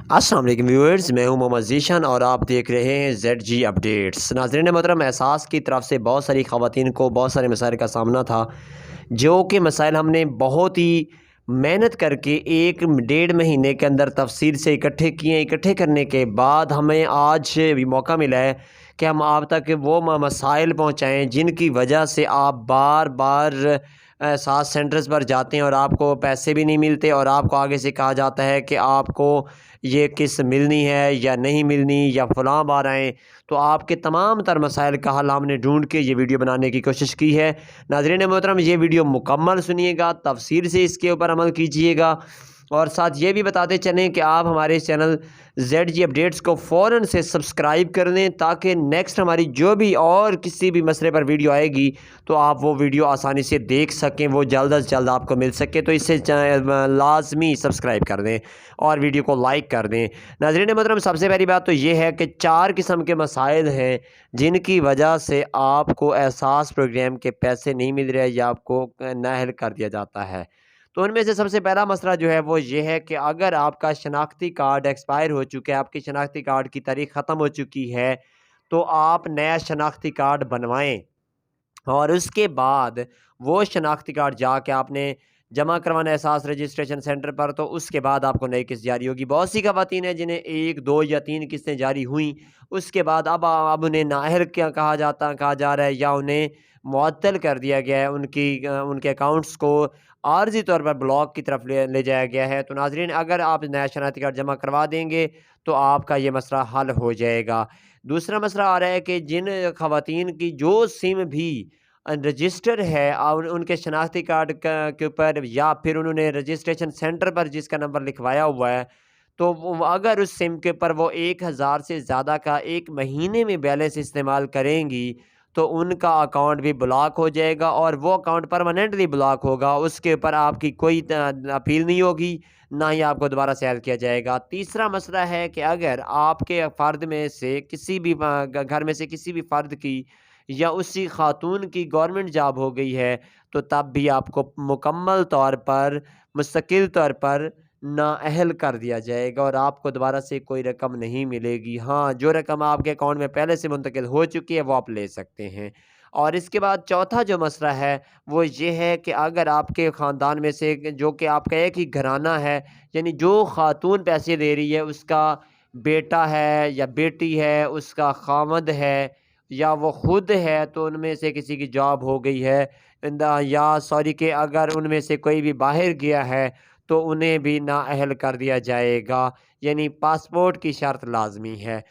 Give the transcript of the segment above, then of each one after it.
السلام علیکم ویورز، میں ہوں محمد ذیشان اور آپ دیکھ رہے ہیں ZG اپڈیٹس۔ ناظرین محترم، احساس کی طرف سے بہت ساری خواتین کو بہت سارے مسائل کا سامنا تھا، جو کہ مسائل ہم نے بہت ہی محنت کر کے 1-1.5 مہینے کے اندر تفصیل سے اکٹھے کرنے کے بعد ہمیں آج بھی موقع ملا ہے کہ ہم آپ تک وہ مسائل پہنچائیں جن کی وجہ سے آپ بار بار احساس سینٹرز پر جاتے ہیں اور آپ کو پیسے بھی نہیں ملتے، اور آپ کو آگے سے کہا جاتا ہے کہ آپ کو یہ قسط ملنی ہے یا نہیں ملنی یا فلاں بار آئیں۔ تو آپ کے تمام تر مسائل کا حل ہم نے ڈھونڈ کے یہ ویڈیو بنانے کی کوشش کی ہے۔ ناظرین محترم، یہ ویڈیو مکمل سنیے گا، تفصیل سے اس کے اوپر عمل کیجئے گا، اور ساتھ یہ بھی بتاتے چلیں کہ آپ ہمارے چینل ZG اپڈیٹس کو فوراً سے سبسکرائب کر دیں، تاکہ نیکسٹ ہماری جو بھی اور کسی بھی مسئلے پر ویڈیو آئے گی تو آپ وہ ویڈیو آسانی سے دیکھ سکیں، وہ جلد از جلد آپ کو مل سکے۔ تو اس سے لازمی سبسکرائب کر دیں اور ویڈیو کو لائک کر دیں۔ ناظرین محترم، سب سے پہلی بات تو یہ ہے کہ 4 قسم کے مسائل ہیں جن کی وجہ سے آپ کو احساس پروگرام کے پیسے نہیں مل رہے یا آپ کو نااہل کر دیا جاتا ہے۔ تو ان میں سے سب سے پہلا مسئلہ جو ہے وہ یہ ہے کہ اگر آپ کا شناختی کارڈ ایکسپائر ہو چکا ہے، آپ کی شناختی کارڈ کی تاریخ ختم ہو چکی ہے، تو آپ نیا شناختی کارڈ بنوائیں، اور اس کے بعد وہ شناختی کارڈ جا کے آپ نے جمع کروانا احساس رجسٹریشن سینٹر پر، تو اس کے بعد آپ کو نئی قسط جاری ہوگی۔ بہت سی خواتین ہیں جنہیں 1، 2 یا 3 قسطیں جاری ہوئیں، اس کے بعد اب انہیں نااہل کیا کہا جا رہا ہے، یا انہیں معطل کر دیا گیا ہے، ان کے اکاؤنٹس کو عارضی طور پر بلاک کی طرف لے جایا گیا ہے۔ تو ناظرین، اگر آپ نیا شناختی کارڈ جمع کروا دیں گے تو آپ کا یہ مسئلہ حل ہو جائے گا۔ دوسرا مسئلہ آ رہا ہے کہ جن خواتین کی جو سم بھی رجسٹر ہے اور ان کے شناختی کارڈ کے اوپر، یا پھر انہوں نے رجسٹریشن سینٹر پر جس کا نمبر لکھوایا ہوا ہے، تو اگر اس سم کے اوپر وہ 1000 سے زیادہ کا 1 مہینے میں بیلنس استعمال کریں گی تو ان کا اکاؤنٹ بھی بلاک ہو جائے گا، اور وہ اکاؤنٹ پرماننٹلی بلاک ہوگا، اس کے اوپر آپ کی کوئی اپیل نہیں ہوگی، نہ ہی آپ کو دوبارہ سیل کیا جائے گا۔ تیسرا مسئلہ ہے کہ اگر آپ کے فرد میں سے کسی بھی گھر میں سے کسی بھی فرد کی یا اسی خاتون کی گورنمنٹ جاب ہو گئی ہے، تو تب بھی آپ کو مکمل طور پر مستقل طور پر نااہل کر دیا جائے گا، اور آپ کو دوبارہ سے کوئی رقم نہیں ملے گی۔ ہاں، جو رقم آپ کے اکاؤنٹ میں پہلے سے منتقل ہو چکی ہے وہ آپ لے سکتے ہیں۔ اور اس کے بعد چوتھا جو مسئلہ ہے وہ یہ ہے کہ اگر آپ کے خاندان میں سے جو کہ آپ کا ایک ہی گھرانہ ہے، یعنی جو خاتون پیسے دے رہی ہے اس کا بیٹا ہے یا بیٹی ہے، اس کا خامد ہے یا وہ خود ہے، تو ان میں سے کسی کی جاب ہو گئی ہے، کہ اگر ان میں سے کوئی بھی باہر گیا ہے تو انہیں بھی نااہل کر دیا جائے گا، یعنی پاسپورٹ کی شرط لازمی ہے۔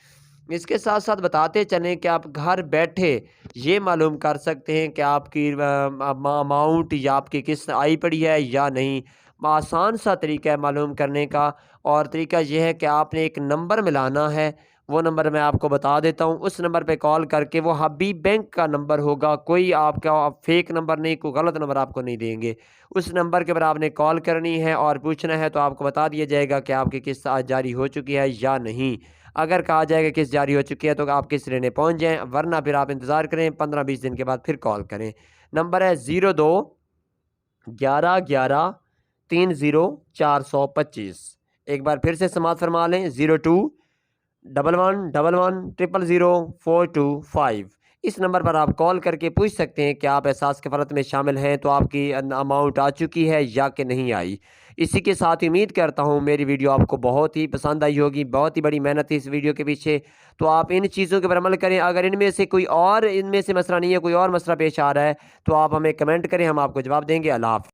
اس کے ساتھ ساتھ بتاتے چلیں کہ آپ گھر بیٹھے یہ معلوم کر سکتے ہیں کہ آپ کی اماؤنٹ یا آپ کی قسط آئی پڑی ہے یا نہیں۔ آسان سا طریقہ ہے معلوم کرنے کا، اور طریقہ یہ ہے کہ آپ نے ایک نمبر ملانا ہے، وہ نمبر میں آپ کو بتا دیتا ہوں۔ اس نمبر پہ کال کر کے، وہ حبیب بینک کا نمبر ہوگا، کوئی آپ کا فیک نمبر نہیں، کوئی غلط نمبر آپ کو نہیں دیں گے۔ اس نمبر کے اوپر آپ نے کال کرنی ہے اور پوچھنا ہے، تو آپ کو بتا دیا جائے گا کہ آپ کی قسط آج جاری ہو چکی ہے یا نہیں۔ اگر کہا جائے گا کہ قسط جاری ہو چکی ہے تو آپ قسط لینے پہنچ جائیں، ورنہ پھر آپ انتظار کریں، 15-20 دن کے بعد پھر کال کریں۔ نمبر ہے 02-11-11-30-425۔ ایک بار پھر سے سماعت فرما لیں، 02-11-11-000-425۔ اس نمبر پر آپ کال کر کے پوچھ سکتے ہیں کہ آپ احساس کفالت میں شامل ہیں، تو آپ کی اماؤنٹ آ چکی ہے یا کہ نہیں آئی۔ اسی کے ساتھ امید کرتا ہوں میری ویڈیو آپ کو بہت ہی پسند آئی ہوگی، بہت ہی بڑی محنت ہے اس ویڈیو کے پیچھے، تو آپ ان چیزوں کے پر عمل کریں۔ اگر ان میں سے مسئلہ نہیں ہے، کوئی اور مسئلہ پیش آ رہا ہے، تو آپ ہمیں کمنٹ کریں، ہم آپ کو جواب دیں گے۔ اللہ حافظ۔